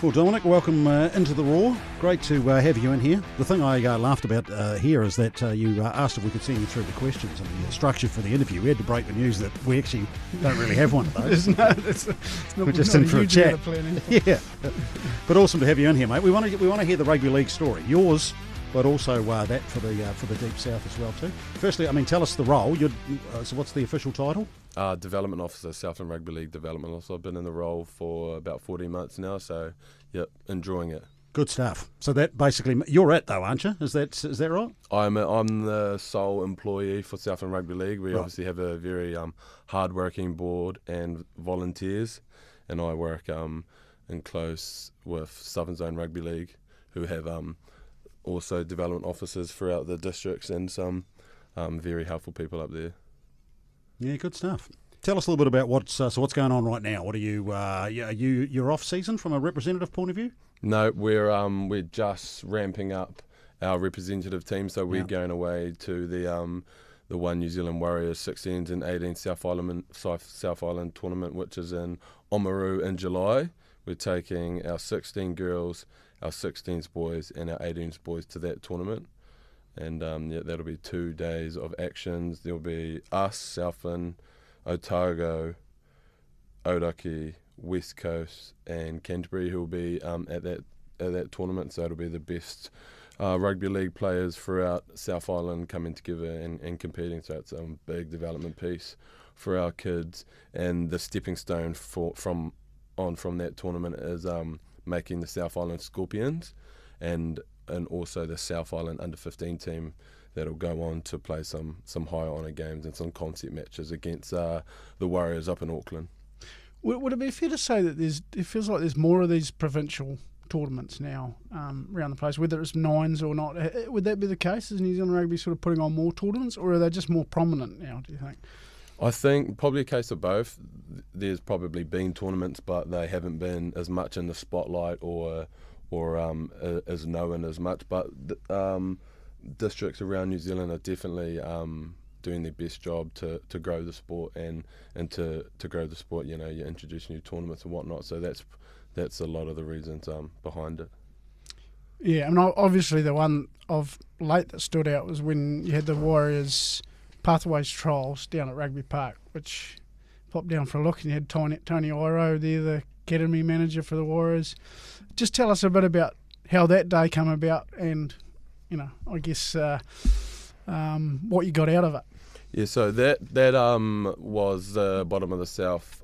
Well, Dominic, welcome into the Raw. Great to have you in here. The thing I laughed about here is that you asked if we could send you through the questions and the structure for the interview. We had to break the news that we actually don't really have one of those. it's We're just in for a chat. Yeah, but awesome to have you in here, mate. We want to hear the rugby league story, yours, but also that for the Deep South as well too. Firstly, I mean, tell us the role. So what's the official title? Development Officer, Southland Rugby League Development Officer. I've been in the role for about 14 months now, so yep, enjoying it. Good stuff. So that basically, you're it though, aren't you? Is that right? I'm the sole employee for Southland Rugby League. We obviously have a very hard-working board and volunteers, and I work in close with Southern Zone Rugby League, who have also development officers throughout the districts and some very helpful people up there. Yeah, good stuff. Tell us a little bit about what's going on right now. What are you? You're off season from a representative point of view? No, we're just ramping up our representative team. So we're going away to the One New Zealand Warriors 16s and 18s South Island tournament, which is in Oamaru in July. We're taking our 16 girls, our 16s boys, and our 18s boys to that tournament. And that'll be 2 days of actions. There'll be us, Southland, Otago, Odaki, West Coast, and Canterbury who will be at that tournament. So it'll be the best rugby league players throughout South Island coming together and competing. So it's a big development piece for our kids. And the stepping stone from that tournament is making the South Island Scorpions and also the South Island under-15 team that'll go on to play some high honour games and some concept matches against the Warriors up in Auckland. Would it be fair to say that it feels like there's more of these provincial tournaments now around the place, whether it's nines or not? Would that be the case? Is New Zealand Rugby sort of putting on more tournaments, or are they just more prominent now, do you think? I think probably a case of both. There's probably been tournaments, but they haven't been as much in the spotlight or as known as much, but districts around New Zealand are definitely doing their best job to grow the sport and to grow the sport. You introduce new tournaments and whatnot, so that's a lot of the reasons behind it. Yeah, I mean, obviously the one of late that stood out was when you had the Warriors Pathways trials down at Rugby Park, which popped down for a look, and you had Tony Iro there, the academy manager for the Warriors. Just tell us a bit about how that day came about and, I guess what you got out of it. Yeah, so that was the bottom of the South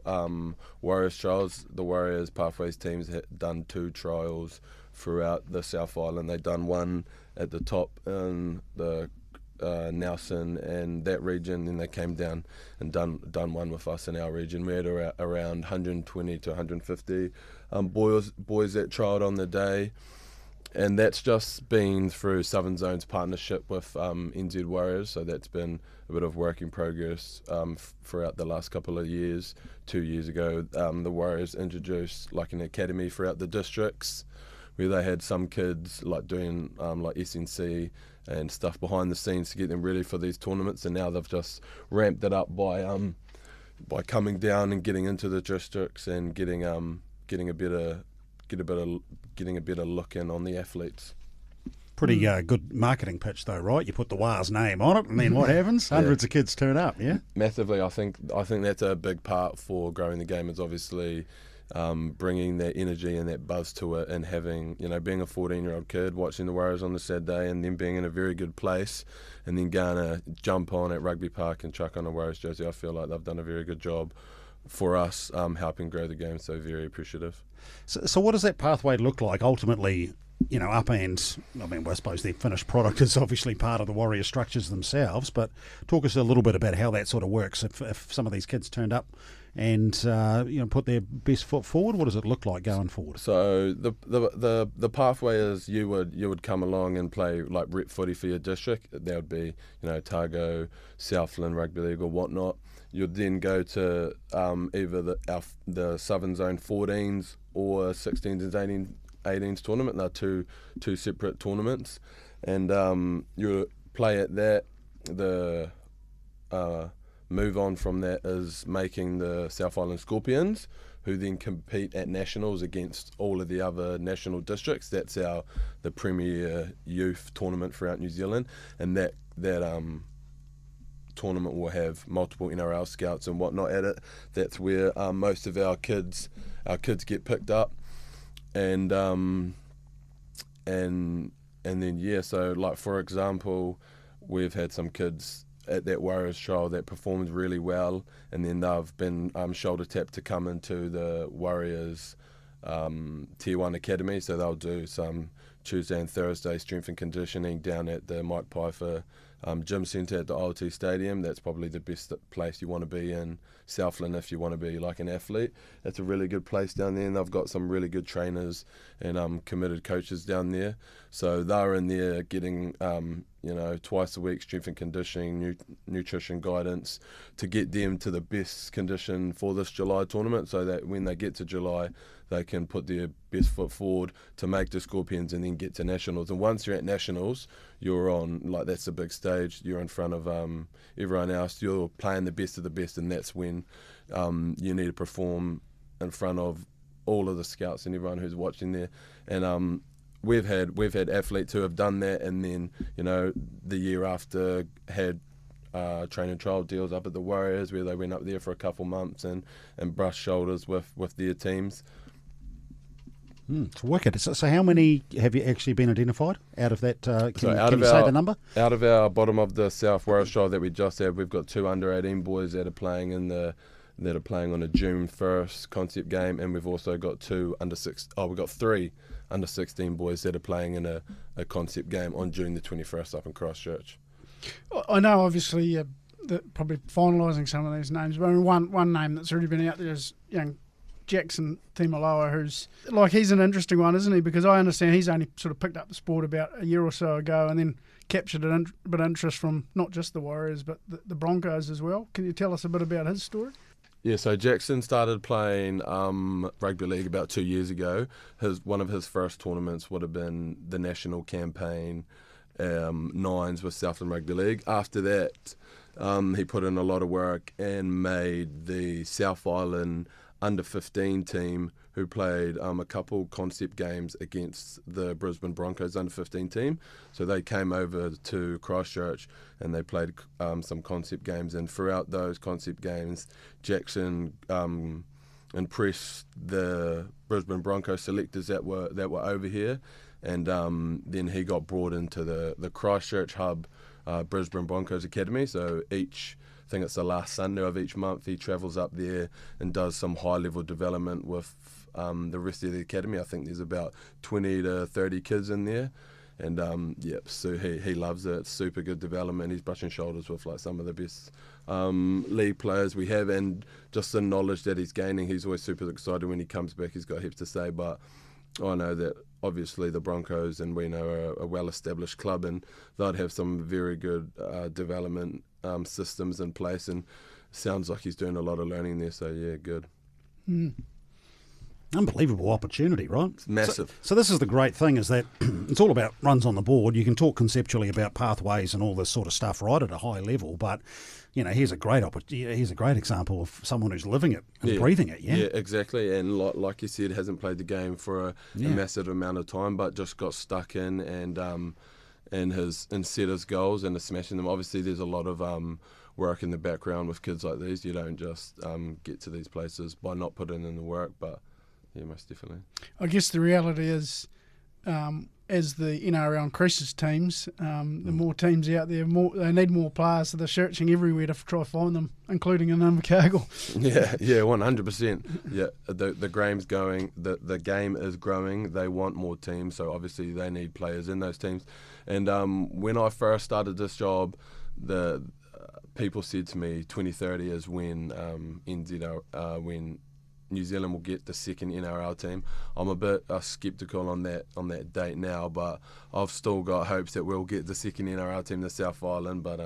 Warriors trials. The Warriors Pathways teams had done 2 trials throughout the South Island. They'd done one at the top in the Nelson and that region, then they came down and done one with us in our region. We had around 120 to 150 boys that trialled on the day, and that's just been through Southern Zone's partnership with NZ Warriors, so that's been a bit of work in progress throughout the last couple of years. 2 years ago, the Warriors introduced like an academy throughout the districts where they had some kids like doing like SNC and stuff behind the scenes to get them ready for these tournaments, and now they've just ramped it up by coming down and getting into the districts and getting a better look in on the athletes. Pretty good marketing pitch though, right? You put the War's name on it, and then what happens? Hundreds of kids turn up, yeah? Massively. I think that's a big part for growing the game, is obviously bringing that energy and that buzz to it, and having, being a 14-year-old kid watching the Warriors on the Saturday and then being in a very good place and then going to jump on at Rugby Park and chuck on a Warriors jersey. I feel like they've done a very good job for us helping grow the game, so very appreciative. So what does that pathway look like ultimately? Up and, I suppose their finished product is obviously part of the Warrior structures themselves, but talk us a little bit about how that sort of works. If some of these kids turned up and put their best foot forward, what does it look like going forward? So the pathway is you would come along and play like rep footy for your district. That would be Otago, Southland Rugby League or whatnot. You'd then go to either the Southern Zone 14s or 16s and 18s tournament. They're two separate tournaments, and you play at that. The move on from that is making the South Island Scorpions, who then compete at nationals against all of the other national districts. That's the premier youth tournament throughout New Zealand, and that tournament will have multiple NRL scouts and whatnot at it. That's where most of our kids get picked up, and then so like for example, we've had some kids at that Warriors trial that performed really well, and then they've been shoulder tapped to come into the Warriors Tier 1 Academy, so they'll do some Tuesday and Thursday strength and conditioning down at the Mike Pfeiffer gym centre at the OLT Stadium. That's probably the best place you want to be in Southland if you want to be like an athlete. It's a really good place down there, and they've got some really good trainers and committed coaches down there. So they're in there getting twice a week strength and conditioning, nutrition guidance to get them to the best condition for this July tournament, so that when they get to July they can put their best foot forward to make the Scorpions and then get to nationals. And once you're at nationals, you're on, like, that's the big stage, you're in front of everyone else, you're playing the best of the best, and that's when you need to perform in front of all of the scouts and everyone who's watching there. And we've had athletes who have done that, and then the year after had training trial deals up at the Warriors, where they went up there for a couple months and brushed shoulders with their teams. It's wicked. So how many have you actually been identified out of that? Can you say the number? Out of our bottom of the South Warriors trial that we just had, we've got 2 under-18 boys that are playing on a June 1st concept game, and we've also got 3 under-16 boys that are playing in a concept game on June the 21st up in Christchurch. I know, obviously, probably finalising some of these names, but I mean, one name that's already been out there is young Jackson Timaloa, who's he's an interesting one, isn't he? Because I understand he's only sort of picked up the sport about a year or so ago, and then captured a bit of interest from not just the Warriors but the Broncos as well. Can you tell us a bit about his story? Yeah, so Jackson started playing rugby league about 2 years ago. One of his first tournaments would have been the national campaign nines with Southland Rugby League. After that, he put in a lot of work and made the South Island under-15 team, who played a couple concept games against the Brisbane Broncos under-15 team. So they came over to Christchurch and they played some concept games, and throughout those concept games, Jackson impressed the Brisbane Broncos selectors that were over here, and then he got brought into the Christchurch hub Brisbane Broncos Academy. So I think it's the last Sunday of each month, he travels up there and does some high-level development with the rest of the academy. I think there's about 20 to 30 kids in there, and so he loves it. It's super good development. He's brushing shoulders with some of the best league players we have, and just the knowledge that he's gaining, he's always super excited when he comes back. He's got heaps to say, but I know that obviously the Broncos, and we know, are a well-established club, and they'd have some very good development systems in place, and sounds like he's doing a lot of learning there, so yeah, good. Unbelievable opportunity, right? It's massive. So this is the great thing, is that it's all about runs on the board. You can talk conceptually about pathways and all this sort of stuff right at a high level, but here's a great here's a great example of someone who's living it and breathing it. Yeah, exactly. And like you said, hasn't played the game for a massive amount of time, but just got stuck in and set his goals and is smashing them. Obviously, there's a lot of work in the background with kids like these. You don't just get to these places by not putting in the work, but yeah, most definitely. I guess the reality is, as the NRL increases teams, the more teams out there, they need more players, so they're searching everywhere to try to find them, including in Invercargill. Yeah, 100%. Yeah, the game's going. The game is growing. They want more teams, so obviously they need players in those teams. And when I first started this job, the people said to me 2030 is when when New Zealand will get the second NRL team. I'm a bit sceptical on that date now, but I've still got hopes that we'll get the second NRL team, the South Island. But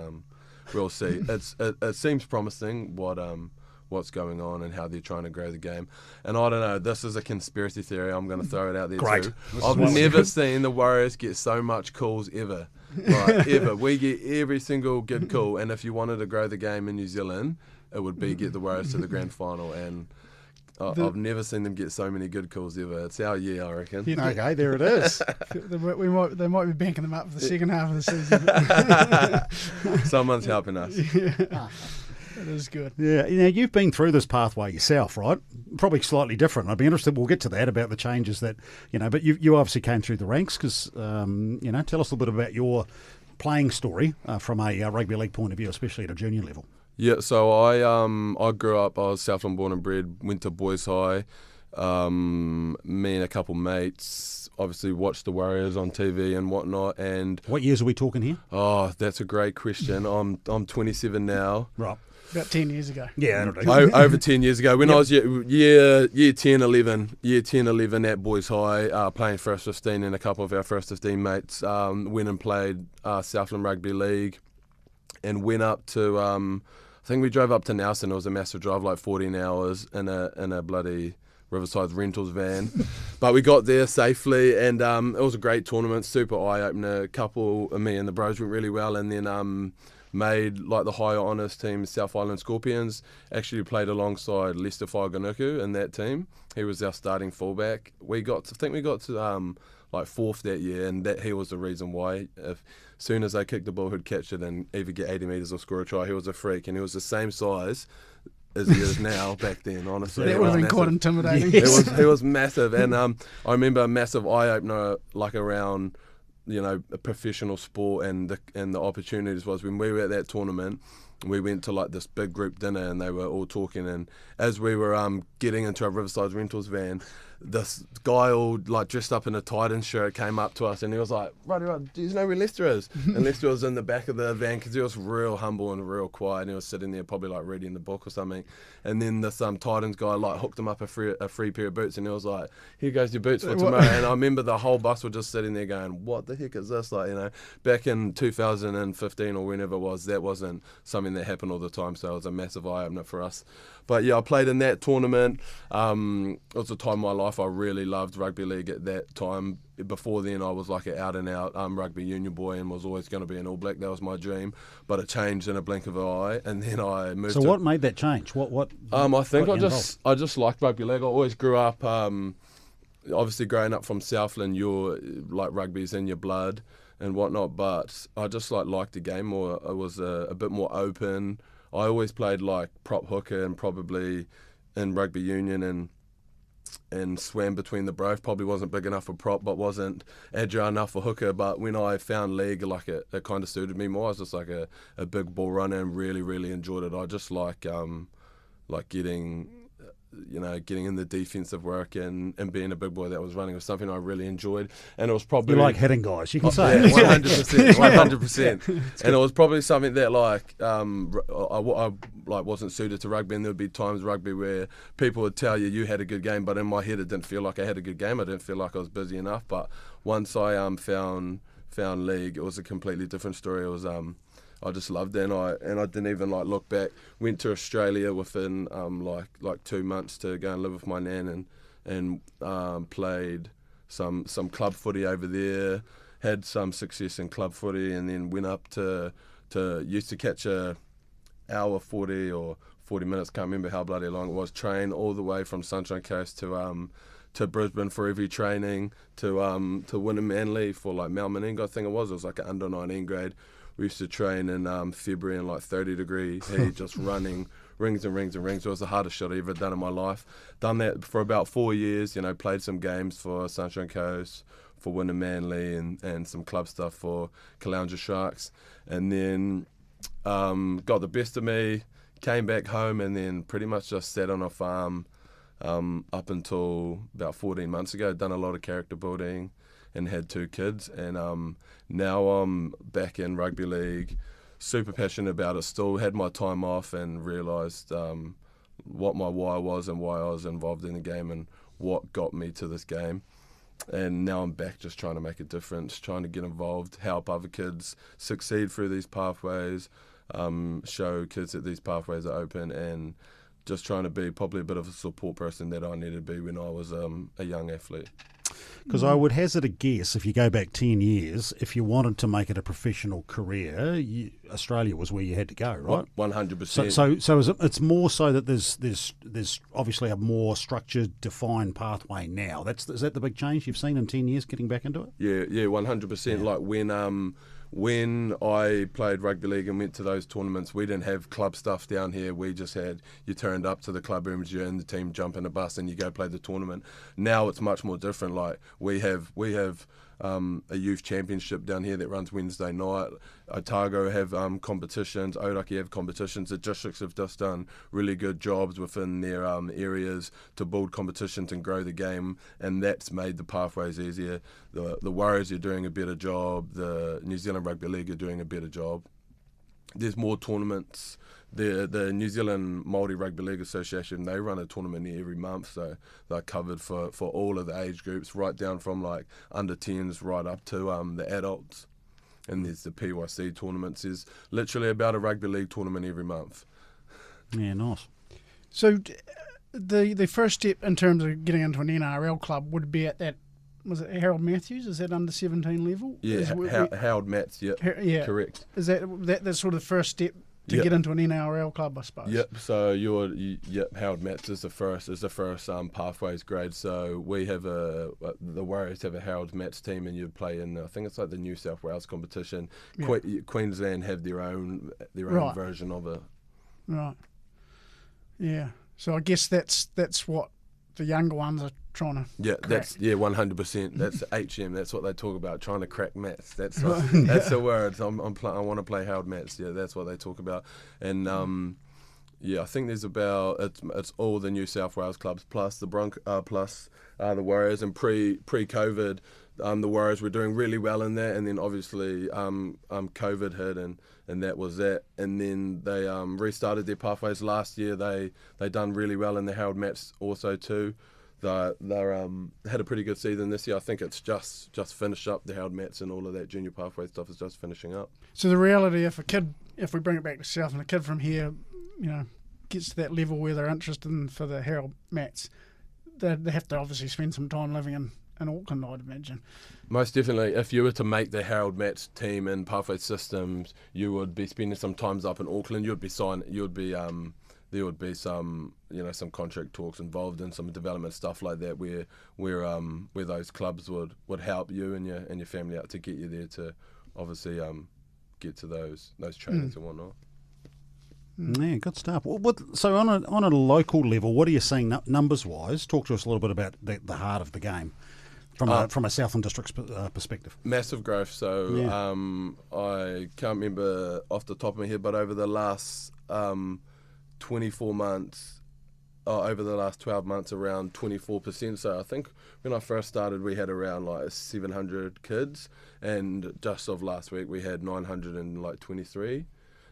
we'll see. It seems promising what's going on and how they're trying to grow the game. And I don't know, this is a conspiracy theory. I'm going to throw it out there too. I've never seen the Warriors get so much calls ever. Like, ever. We get every single good call, and if you wanted to grow the game in New Zealand, it would be get the Warriors to the grand final, and I've never seen them get so many good calls ever. It's our year, I reckon. Yeah, okay, there it is. They might be banking them up for the second half of the season. Someone's helping us. Yeah. It is good. Yeah, you've been through this pathway yourself, right? Probably slightly different. I'd be interested. We'll get to that about the changes that but you obviously came through the ranks because tell us a little bit about your playing story from a rugby league point of view, especially at a junior level. Yeah, so I grew up. I was Southland born and bred. Went to boys high. Me and a couple mates obviously watched the Warriors on TV and whatnot. And what years are we talking here? Oh, that's a great question. I'm 27 now. Right. About 10 years ago. Yeah, over 10 years ago. When I was year 10, 11 at boys high, playing first 15, and a couple of our first 15 mates went and played Southland Rugby League, and went up to I think we drove up to Nelson. It was a massive drive, like 14 hours in a bloody Riverside Rentals van. But we got there safely, and it was a great tournament, super eye-opener. Me and the bros went really well, and then made like the higher honours team, South Island Scorpions. Actually played alongside Lester Whaganuku in that team. He was our starting fullback. We got to like fourth that year, and he was the reason why. As soon as they kicked the ball, he'd catch it and either get 80 metres or score a try. He was a freak, and he was the same size as he is now back then, honestly. That would have been quite intimidating. He was massive, and I remember a massive eye-opener like around a professional sport and the opportunities was when we were at that tournament. We went to like this big group dinner, and they were all talking, and as we were getting into our Riverside Rentals van, this guy all like dressed up in a Titans shirt came up to us, and he was like, right, do you know where Lester is? And Lester was in the back of the van because he was real humble and real quiet, and he was sitting there probably like reading the book or something. And then this Titans guy like hooked him up a free pair of boots, and he was like, here goes your boots for tomorrow. And I remember the whole bus were just sitting there going, what the heck is this? Like, back in 2015 or whenever it was, that wasn't something that happened all the time, so it was a massive eye-opener for us. But yeah, I played in that tournament. It was a time in my life I really loved rugby league at that time. Before then, I was like an out-and-out rugby union boy and was always going to be an All Black. That was my dream. But it changed in a blink of an eye, and then I moved. So what made that change? What? I think I just liked rugby league. I always grew up. Obviously, growing up from Southland, you're like rugby's in your blood and whatnot. But I just liked the game more. I was a bit more open. I always played like prop hooker and probably in rugby union and swam between the both. Probably wasn't big enough for prop, but wasn't agile enough for hooker. But when I found league, like it kind of suited me more. I was just like a big ball runner and really, really enjoyed it. I just like getting in the defensive work and being a big boy that was running was something I really enjoyed. And it was probably... You like hitting guys, you can say. Yeah, 100%. And it was probably something that I wasn't suited to rugby, and there would be times rugby where people would tell you had a good game, but in my head it didn't feel like I had a good game. I didn't feel like I was busy enough. But once I found league, it was a completely different story. It was... I just loved it, and I didn't even look back. Went to Australia within like 2 months to go and live with my nan, and played some club footy over there. Had some success in club footy, and then went up to used to catch a hour 40 or 40 minutes. Can't remember how bloody long it was. Train all the way from Sunshine Coast to Brisbane for every training to Wynnum Manly for like Mount Meninga, I think it was. It was like an under 19 grade. We used to train in February in like 30-degree heat, just running rings and rings and rings. It was the hardest shot I've ever done in my life. Done that for about 4 years, played some games for Sunshine Coast, for Wynnum Manly, and some club stuff for Caloundra Sharks. And then got the best of me, came back home, and then pretty much just sat on a farm up until about 14 months ago. Done a lot of character building and had 2 kids, and now I'm back in rugby league, super passionate about it still. Had my time off and realised what my why was and why I was involved in the game and what got me to this game. And now I'm back just trying to make a difference, trying to get involved, help other kids succeed through these pathways, show kids that these pathways are open, and just trying to be probably a bit of a support person that I needed to be when I was a young athlete. Because I would hazard a guess, if you go back 10 years, if you wanted to make it a professional career, Australia was where you had to go, right? 100%. So it's more so that there's obviously a more structured, defined pathway now. Is that the big change you've seen in 10 years getting back into it? Yeah, 100%. Like when I played rugby league and went to those tournaments, we didn't have club stuff down here. We just had, you turned up to the club rooms, you're in the team, jump in a bus and you go play the tournament. Now it's much more different. Like we have a youth championship down here that runs Wednesday night. Otago have competitions, Ōrākei have competitions. The districts have just done really good jobs within their areas to build competitions and grow the game, and that's made the pathways easier. The Warriors are doing a better job. The New Zealand Rugby League are doing a better job. There's more tournaments. The New Zealand Māori Rugby League Association, they run a tournament every month, so they're covered for all of the age groups, right down from like under 10s right up to the adults. And there's the PYC tournaments. There's literally about a rugby league tournament every month. Yeah, nice. So the first step in terms of getting into an NRL club would be at that, was it Harold Matthews? Is that under 17 level? Yeah, Howard Matts, yeah, correct. Is that's sort of the first step to get into an NRL club, I suppose? Yep, so Howard Matts is the first pathways grade. So we have the Warriors have a Howard Matts team, and you play in, I think it's like the New South Wales competition. Yeah. Queensland have their own version of it. Right. Yeah. So I guess that's what the younger ones are trying to crack. 100%. That's HM. That's what they talk about, trying to crack maths. That's the word. I want to play Howard Matts. Yeah, that's what they talk about. And I think there's about it's all the New South Wales clubs plus the the Warriors. And pre-COVID, the Warriors were doing really well in that, and then obviously COVID hit and that was that. And then they restarted their pathways last year. They done really well in the Harold Matts also too. They had a pretty good season this year. I think it's just finished up. The Harold Matts and all of that junior pathway stuff is just finishing up. So the reality, if we bring it back to Southland, a kid from here, gets to that level where they're interested in for the Harold Matts, they have to obviously spend some time living in Auckland, I'd imagine. Most definitely. If you were to make the Harold Matts team in pathway systems, you would be spending some times up in Auckland. There would be some contract talks involved and some development stuff like that where those clubs would help you and your family out to get you there to obviously get to those trainings and whatnot. Yeah, good stuff. So on a local level, what are you seeing numbers wise? Talk to us a little bit about the heart of the game from a Southland District's perspective. Massive growth. So I can't remember off the top of my head, but over the last 24 months, over the last 12 months, around 24%. So I think when I first started, we had around like 700 kids, and just of last week we had 923.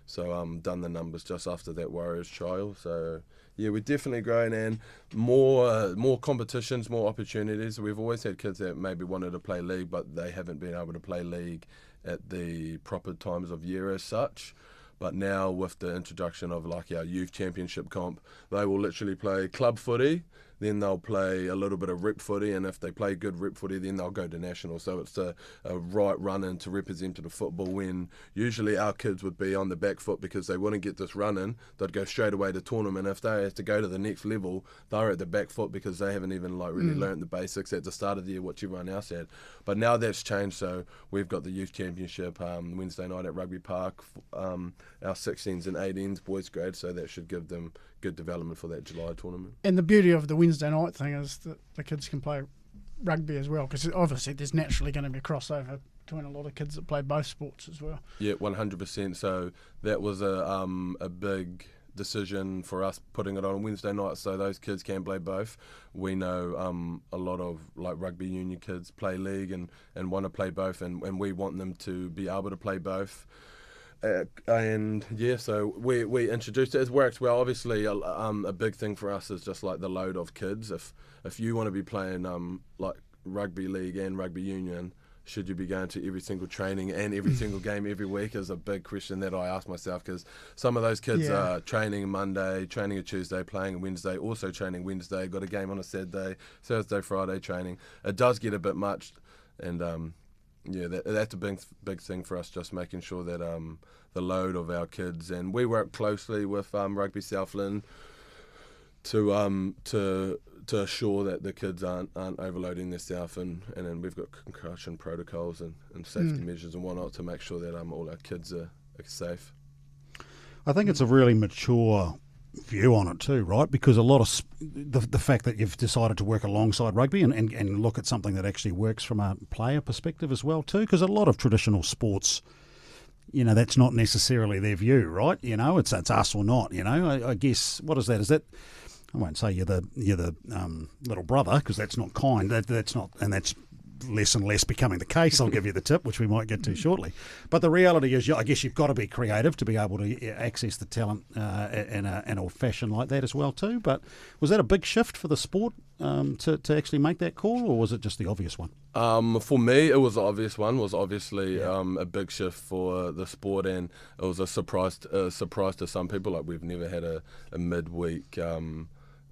So done the numbers just after that Warriors trial. So yeah, we're definitely growing, and more competitions, more opportunities. We've always had kids that maybe wanted to play league, but they haven't been able to play league at the proper times of year as such. But now with the introduction of like our youth championship comp, they will literally play club footy, then they'll play a little bit of rep footy, and if they play good rep footy, then they'll go to national. So it's a right run-in to representative football, when usually our kids would be on the back foot because they wouldn't get this run-in. They'd go straight away to tournament. If they have to go to the next level, they're at the back foot because they haven't even really learnt the basics at the start of the year, what everyone else had. But now that's changed, so we've got the youth championship Wednesday night at Rugby Park, our 16s and 18s boys grade, so that should give them good development for that July tournament. And the beauty of the Wednesday night thing is that the kids can play rugby as well, because obviously there's naturally going to be a crossover between a lot of kids that play both sports as well. Yeah, 100%. So that was a big decision for us, putting it on Wednesday night so those kids can play both. We know a lot of like rugby union kids play league and want to play both, and we want them to be able to play both. So we introduced it. It's worked well. Obviously, a big thing for us is just like the load of kids. If you want to be playing like rugby league and rugby union, should you be going to every single training and every single game every week is a big question that I ask myself, because some of those kids are training Monday, training a Tuesday, playing a Wednesday, also training Wednesday, got a game on a Saturday, Thursday, Friday training. It does get a bit much, and that's a big thing for us, just making sure that the load of our kids, and we work closely with Rugby Southland to assure that the kids aren't overloading themselves, and then we've got concussion protocols and safety measures and whatnot to make sure that all our kids are safe. I think it's a really mature view on it too, right? Because a lot of the fact that you've decided to work alongside rugby and look at something that actually works from a player perspective as well too, because a lot of traditional sports, that's not necessarily their view, right? It's us or not. I guess, what is that? Is that, I won't say you're the little brother, because that's not kind. That's not, and that's less and less becoming the case. I'll give you the tip, which we might get to shortly. But the reality is, I guess you've got to be creative to be able to access the talent in a fashion like that as well too. But was that a big shift for the sport to actually make that call, or was it just the obvious one? For me, it was the obvious one. Was obviously a big shift for the sport, and it was a surprise to some people. Like, we've never had a midweek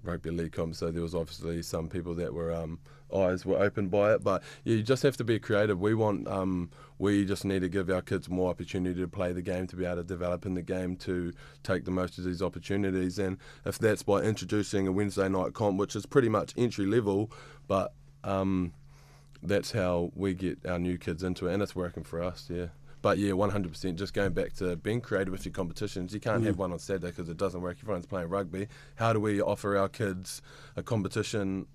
rugby league comp, so there was obviously some people that were eyes were opened by it. But you just have to be creative. We just need to give our kids more opportunity to play the game, to be able to develop in the game, to take the most of these opportunities. And if that's by introducing a Wednesday night comp, which is pretty much entry level, but that's how we get our new kids into it, and it's working for us. But 100%, just going back to being creative with your competitions. You can't have one on Saturday because it doesn't work. Everyone's playing rugby. How do we offer our kids a competition?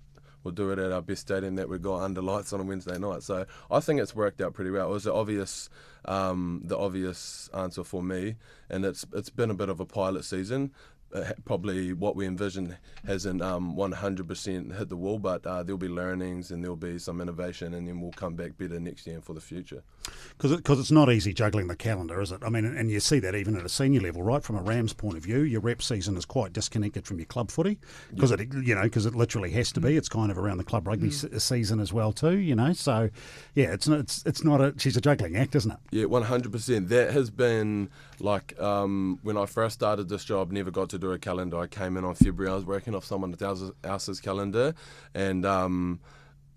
We'll do it at our best stadium that we've got under lights on a Wednesday night. So I think it's worked out pretty well. It was the obvious answer for me, and it's been a bit of a pilot season. Probably what we envisioned hasn't 100% hit the wall, but there'll be learnings and there'll be some innovation, and then we'll come back better next year and for the future. Because it's not easy juggling the calendar, is it? I mean, and you see that even at a senior level, right? From a Rams point of view, your rep season is quite disconnected from your club footy, because it literally has to be. It's kind of around the club rugby season as well too, So it's not she's a juggling act, isn't it? Yeah, 100%. That has been like when I first started this job, never got to do a calendar. I came in on February. I was working off someone else's calendar, and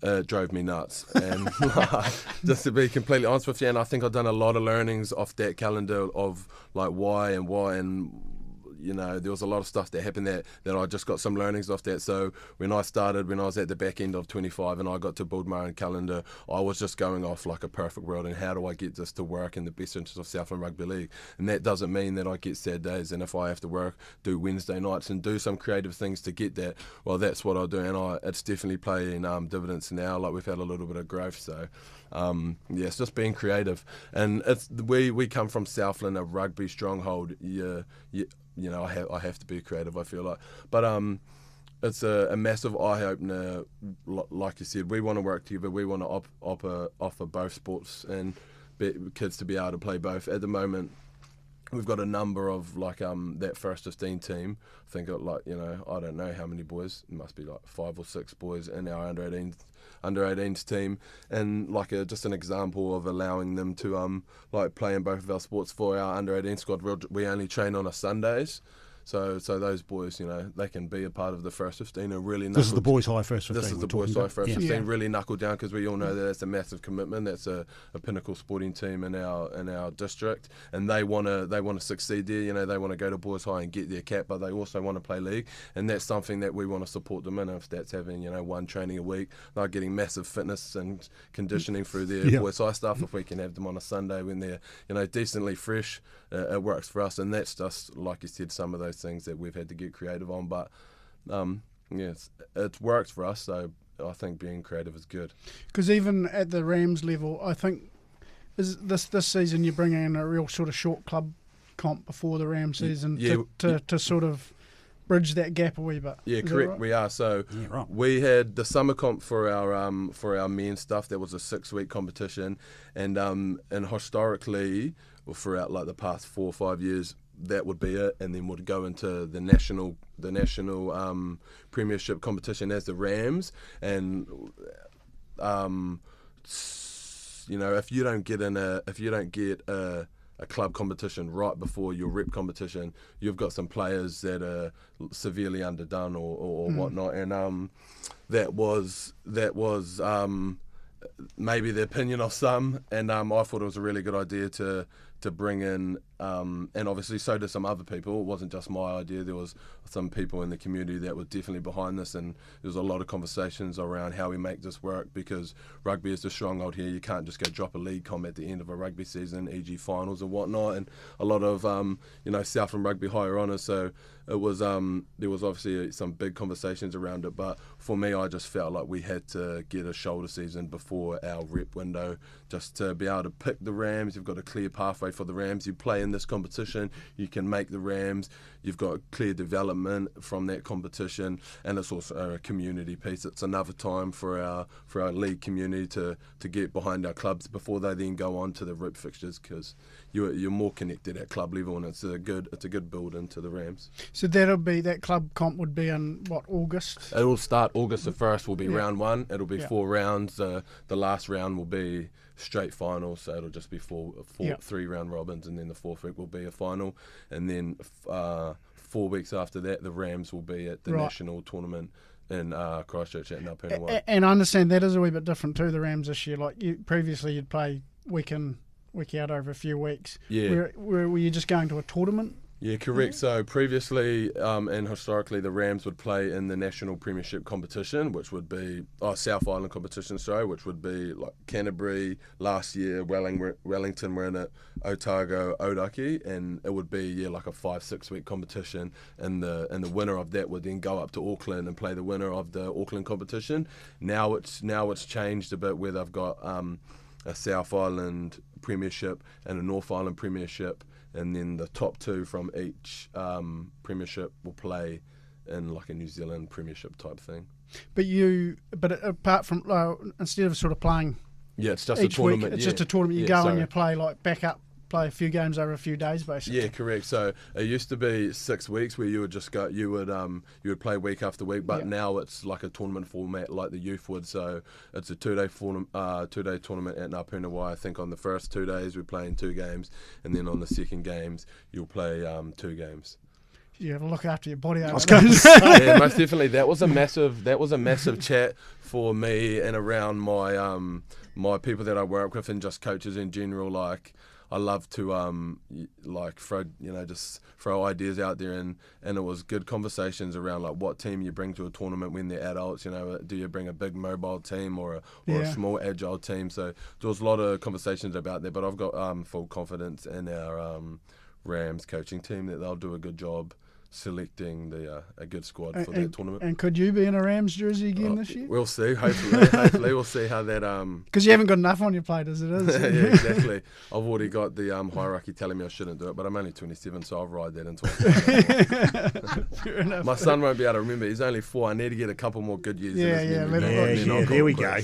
it drove me nuts. And just to be completely honest with you, and I think I've done a lot of learnings off that calendar of like why, and there was a lot of stuff that happened that I just got some learnings off that. So when I was at the back end of 25 and I got to build my own calendar, I was just going off like a perfect world, and how do I get this to work in the best interest of Southland Rugby League? And that doesn't mean that I get Saturdays, and if I have to do Wednesday nights and do some creative things to get that, well, that's what I'll do. And it's definitely paying dividends now. Like, we've had a little bit of growth, so it's just being creative. And we come from Southland, a rugby stronghold. I have to be creative, I feel like. But it's a massive eye-opener. Like you said, we want to work together. We want to offer both sports and kids to be able to play both. At the moment, we've got a number of that first 15 team. I think I don't know how many boys. It must be like 5 or 6 boys in our under 18s team, and just an example of allowing them to play in both of our sports. For our under 18 squad, we only train on a Sundays. So those boys, they can be a part of the first 15 and really. This is the boys' high first 15. This is the boys' high first 15. Really knuckle down, because we all know that that's a massive commitment. That's a pinnacle sporting team in our district, and they want to succeed there. They want to go to boys' high and get their cap, but they also want to play league, and that's something that we want to support them in. If that's having one training a week, they're getting massive fitness and conditioning through their boys' high stuff. If we can have them on a Sunday when they're decently fresh, it works for us, and that's just like you said, some of those things that we've had to get creative on, but it's worked for us, so I think being creative is good. Because even at the Rams level, I think this season you're bringing in a real sort of short club comp before the Rams season to sort of bridge that gap a wee bit. Yeah, correct. Right? We are. So we had the summer comp for our men's stuff. That was a 6-week competition, and historically, or throughout the past 4 or 5 years, that would be it, and then would go into the national premiership competition as the Rams, and because if you don't get a club competition right before your rep competition, you've got some players that are severely underdone or whatnot, and that was maybe the opinion of some, and I thought it was a really good idea to bring in, and obviously so did some other people. It wasn't just my idea. There was some people in the community that were definitely behind this, and there was a lot of conversations around how we make this work, because rugby is the stronghold here. You can't just go drop a league comp at the end of a rugby season, e.g. finals and whatnot, and a lot of Southland rugby higher honours. So it was there was obviously some big conversations around it, but for me, I just felt like we had to get a shoulder season before our rep window, just to be able to pick the Rams. You've got a clear pathway for the Rams. You play in this competition, you can make the Rams. You've got clear development from that competition, and it's also a community piece. It's another time for our league community to get behind our clubs before they then go on to the rep fixtures, because you're more connected at club level, and it's a good build into the Rams. So that club comp would be in what, August? It will start August the 1st. Will be round one. It'll be 4 rounds. The last round will be straight final, so it'll just be 3 round robins, and then the 4th week will be a final, and then 4 weeks after that the Rams will be at the national tournament in Christchurch at Ngā And I understand that is a wee bit different to the Rams this year. Like previously you'd play week in, week out over a few weeks. Yeah. Were you just going to a tournament? Yeah, correct. So previously and historically, the Rams would play in the national premiership competition, which would be South Island competition, which would be like Canterbury last year, Wellington were in it, Otago, Odaki, and it would be like a 5-6 week competition, and the winner of that would then go up to Auckland and play the winner of the Auckland competition. Now it's changed a bit, where they've got a South Island premiership and a North Island premiership, and then the top 2 from each premiership will play in like a New Zealand premiership type thing. But apart from instead of sort of playing, it's just each a tournament. Week, it's just a tournament. You go and you play like back up. Play a few games over a few days, basically. Yeah, correct. So it used to be 6 weeks where you would just go, you would play week after week, but now it's like a tournament format, like the youth would. So it's a 2-day tournament at Ngā I think on the first 2 days we're playing 2 games, and then on the second games you'll play 2 games. You have to look after your body. Yeah, most definitely. That was a massive chat for me and around my people that I work with, and just coaches in general. Like, I love to throw ideas out there, and it was good conversations around like what team you bring to a tournament when they're adults. Do you bring a big mobile team or a small agile team? So there was a lot of conversations about that, but I've got full confidence in our Rams coaching team that they'll do a good job selecting a good squad for that tournament. And could you be in a Rams jersey again this year? We'll see. Hopefully we'll see how that. Because you haven't got enough on your plate as it is. Yeah, exactly. I've already got the hierarchy telling me I shouldn't do it, but I'm only 27, so I'll ride that until. Fair enough. My son won't be able to remember. He's only 4. I need to get a couple more good years. There we go.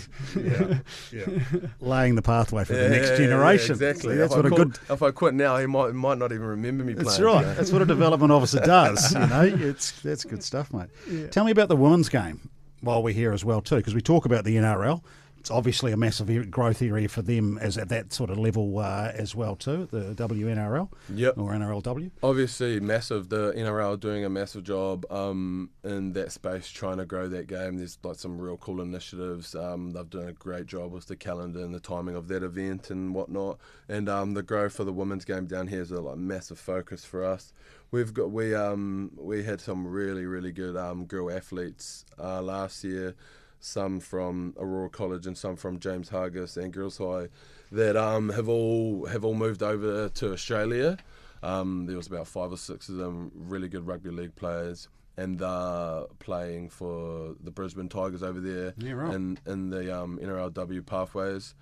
Laying the pathway for the next generation. Yeah, exactly. If I quit now, he might not even remember me playing. That's right. That's what a development officer does. That's good stuff, mate. Yeah. Tell me about the women's game while we're here as well too, because we talk about the NRL. It's obviously a massive growth area for them as at that sort of level as well too, the WNRL or NRLW. Obviously massive. The NRL doing a massive job in that space, trying to grow that game. There's like some real cool initiatives. They've done a great job with the calendar and the timing of that event and whatnot. And the growth of the women's game down here is a massive focus for us. We had some really good girl athletes last year. Some from Aurora College and some from James Hargis and Girls High that have all moved over to Australia. There was about 5 or 6 of them, really good rugby league players, and they're playing for the Brisbane Tigers over there in the NRLW pathways.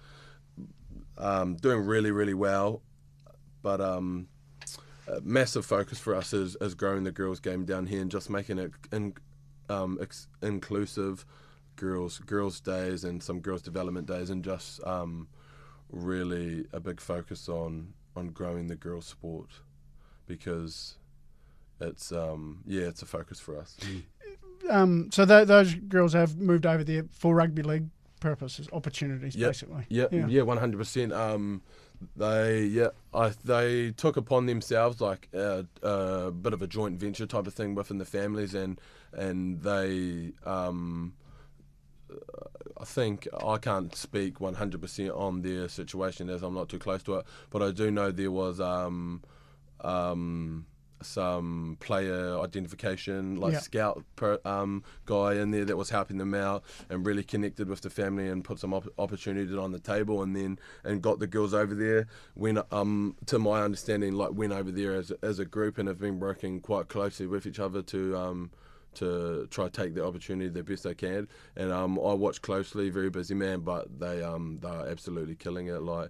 Doing really well, but massive focus for us is growing the girls' game down here and just making it inclusive. Girls days and some girls development days, and just really a big focus on growing the girls sport, because it's it's a focus for us. So those girls have moved over there for rugby league purposes, opportunities, Yep. basically. Yeah, 100%. They took upon themselves like a bit of a joint venture type of thing within the families, and they I think I can't speak 100% on their situation as I'm not too close to it, but I do know there was some player identification, like scout guy in there that was helping them out and really connected with the family and put some opportunities on the table, and got the girls over there. When to my understanding, like went over there as a group and have been working quite closely with each other to try to take the opportunity the best they can. And I watch closely, very busy man, but they are absolutely killing it. Like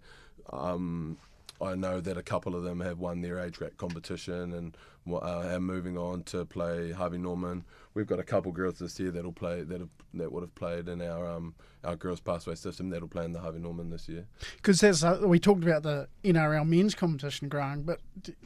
I know that a couple of them have won their age group competition and are moving on to play Harvey Norman. We've got a couple girls this year that would have played in our girls pathway system that'll play in the Harvey Norman this year. Because we talked about the NRL men's competition growing, but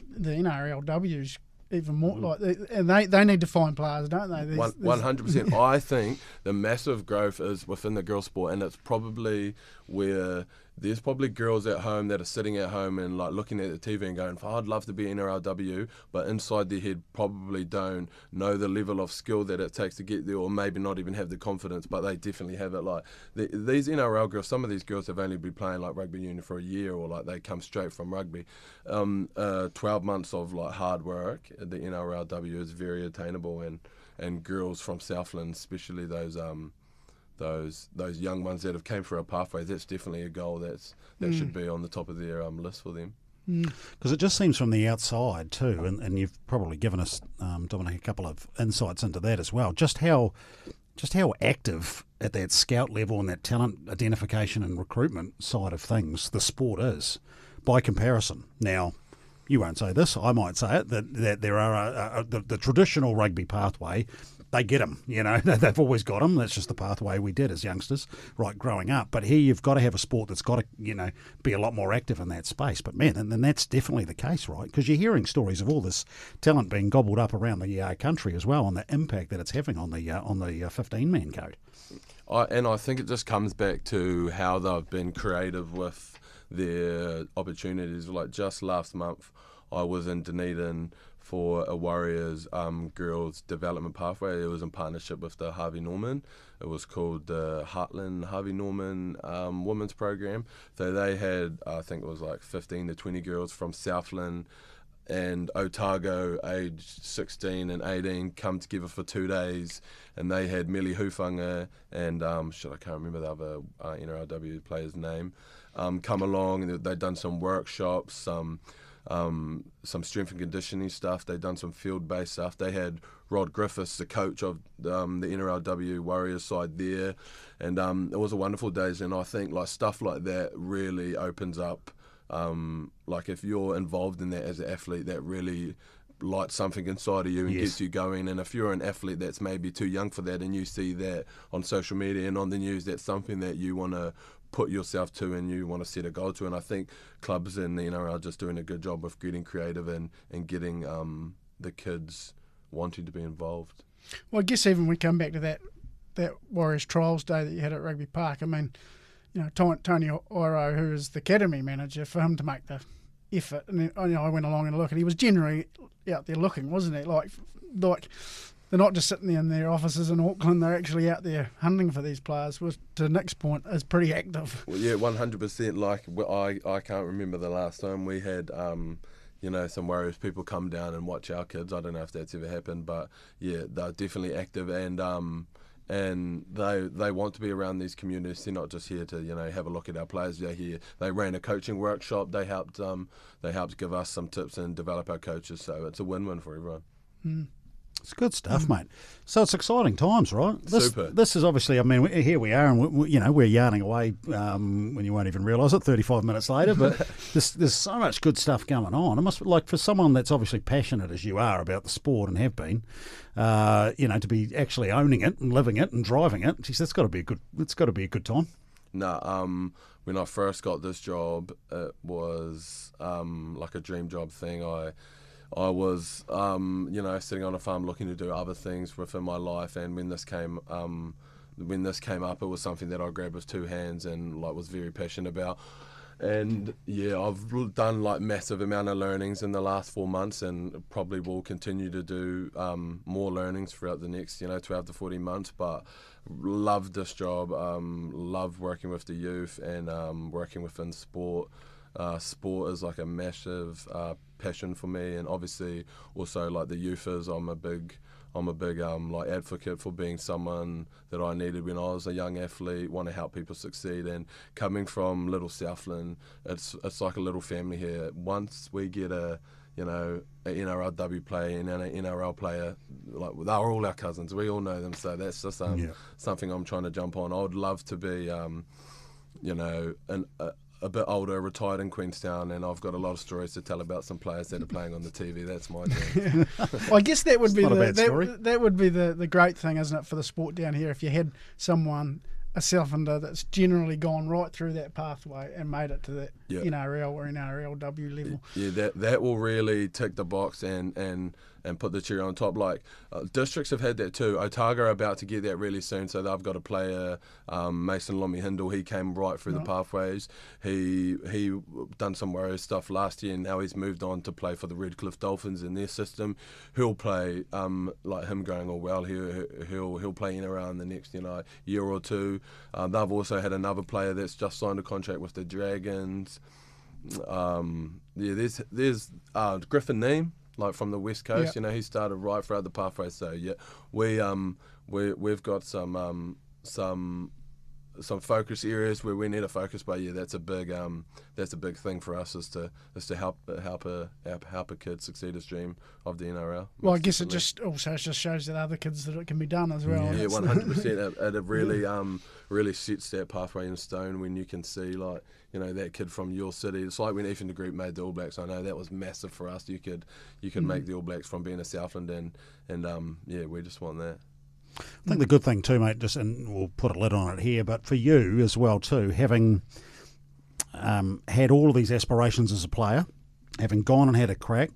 the NRLW's even more and they need to find players, don't they? 100%. I think the massive growth is within the girls' sport, and it's probably where there's probably girls at home that are sitting at home and like looking at the TV and going, I'd love to be NRLW, but inside their head probably don't know the level of skill that it takes to get there, or maybe not even have the confidence, but they definitely have it. Like these NRL girls, some of these girls have only been playing like rugby union for a year, or like they come straight from rugby. 12 months of like hard work, the NRLW is very attainable, and girls from Southland, especially those young ones that have came through our pathway, that's definitely a goal that should be on the top of their list for them. Because it just seems from the outside too, and you've probably given us, Dominic, a couple of insights into that as well, just how active at that scout level and that talent identification and recruitment side of things the sport is by comparison. Now, you won't say this, I might say it, that there are the traditional rugby pathway, they get them, they've always got them. That's just the pathway we did as youngsters, right, growing up. But here you've got to have a sport that's got to, be a lot more active in that space. But man, and that's definitely the case, right? Because you're hearing stories of all this talent being gobbled up around the country as well, and the impact that it's having on the 15-man code. And I think it just comes back to how they've been creative with their opportunities. Like just last month, I was in Dunedin for a Warriors girls development pathway. It was in partnership with the Harvey Norman. It was called the Heartland Harvey Norman Women's Program. So they had, I think it was like 15 to 20 girls from Southland and Otago, aged 16 and 18, come together for 2 days, and they had Meli Hufanga and I can't remember the other NRLW player's name, come along, and they'd done some workshops, some strength and conditioning stuff. They'd done some field-based stuff. They had Rod Griffiths, the coach of the NRLW Warriors side there, and it was a wonderful day. And I think like stuff like that really opens up. Like if you're involved in that as an athlete, that really lights something inside of you and gets you going. And if you're an athlete that's maybe too young for that, and you see that on social media and on the news, that's something that you want to put yourself to and you want to set a goal to. And I think clubs in the NRL are just doing a good job of getting creative and getting the kids wanting to be involved. Well, I guess even we come back to that Warriors Trials Day that you had at Rugby Park. I mean, Tony Oro, who is the academy manager, for him to make the effort, and I went along and looked, and he was generally out there looking, wasn't he? Like they're not just sitting there in their offices in Auckland, they're actually out there hunting for these players, which, to Nick's point, is pretty active. Well, yeah, 100%. Like, I can't remember the last time we had, some Warriors people come down and watch our kids. I don't know if that's ever happened, but yeah, they're definitely active, and they want to be around these communities. They're not just here to have a look at our players. They're here. They ran a coaching workshop. They helped give us some tips and develop our coaches. So it's a win-win for everyone. It's good stuff, mate. So it's exciting times, right? Super. This is obviously, here we are, and we're yarning away when you won't even realise it 35 minutes later, but there's so much good stuff going on. It must, like, for someone that's obviously passionate as you are about the sport and have been, to be actually owning it and living it and driving it, geez, it's got to be a good time. No, when I first got this job, it was like a dream job thing. I was, sitting on a farm looking to do other things within my life, and when this came when this came up, it was something that I grabbed with two hands and like was very passionate about. And yeah, I've done like massive amount of learnings in the last 4 months, and probably will continue to do more learnings throughout the next 12 to 14 months. But love this job, love working with the youth and working within sport. Sport is like a massive passion for me, and obviously also like the youth is. I'm a big like advocate for being someone that I needed when I was a young athlete, want to help people succeed. And coming from little Southland, it's like a little family here. Once we get a NRLW player and an NRL player, like they're all our cousins, we all know them, so that's just something I'm trying to jump on. I would love to be a bit older, retired in Queenstown, and I've got a lot of stories to tell about some players that are playing on the TV. That's my dream. Well, I guess that would be that would be the great thing, isn't it, for the sport down here? If you had someone, a Southlander, that's generally gone right through that pathway and made it to that NRL or NRLW level. Yeah, that will really tick the box and put the cherry on top. Like districts have had that too. Otago are about to get that really soon, so they've got a player, Mason Lomi Hindle. He came right through the pathways. He done some Warriors stuff last year, and now he's moved on to play for the Redcliffe Dolphins in their system. He'll play like him going all well. He'll play in around the next year or two. They've also had another player that's just signed a contract with the Dragons. There's Griffin Neame, like from the West Coast. He started right throughout the pathway. So yeah, we've got some focus areas where we need to focus. But yeah, that's a big thing for us is to help a kid succeed his dream of the NRL. Well, I guess it just shows that other kids that it can be done as well. Yeah, 100%. It really sets that pathway in stone when you can see that kid from your city. It's like when Ethan de Groot made the All Blacks. I know that was massive for us. You could make the All Blacks from being a Southland, and we just want that. I think the good thing too, mate, and we'll put a lid on it here, but for you as well too, having had all of these aspirations as a player, having gone and had a crack,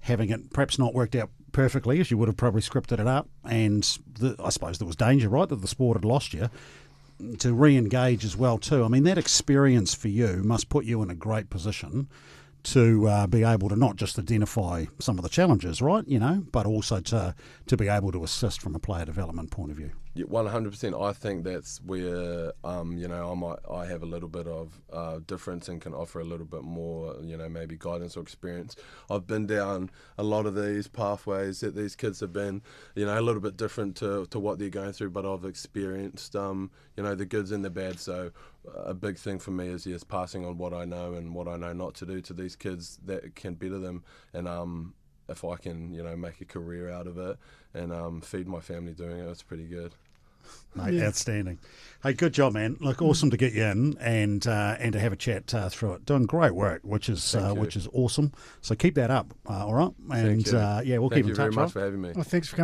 having it perhaps not worked out perfectly as you would have probably scripted it up, and I suppose there was danger, right, that the sport had lost you, to re-engage as well too. I mean, that experience for you must put you in a great position to be able to not just identify some of the challenges, right, but also to be able to assist from a player development point of view. Yeah, 100%. I think that's where I have a little bit of difference and can offer a little bit more, maybe guidance or experience. I've been down a lot of these pathways that these kids have been, a little bit different to what they're going through, but I've experienced, the goods and the bad. So a big thing for me is passing on what I know and what I know not to do to these kids that can better them, and if I can make a career out of it and feed my family doing it, it's pretty good. Mate, outstanding. Hey, good job, man. Look, awesome to get you in and to have a chat through it. Doing great work, which is awesome. So keep that up, all right? And Thank you. we'll Thank keep in touch. Thank you very much for having me. Well, thanks for coming.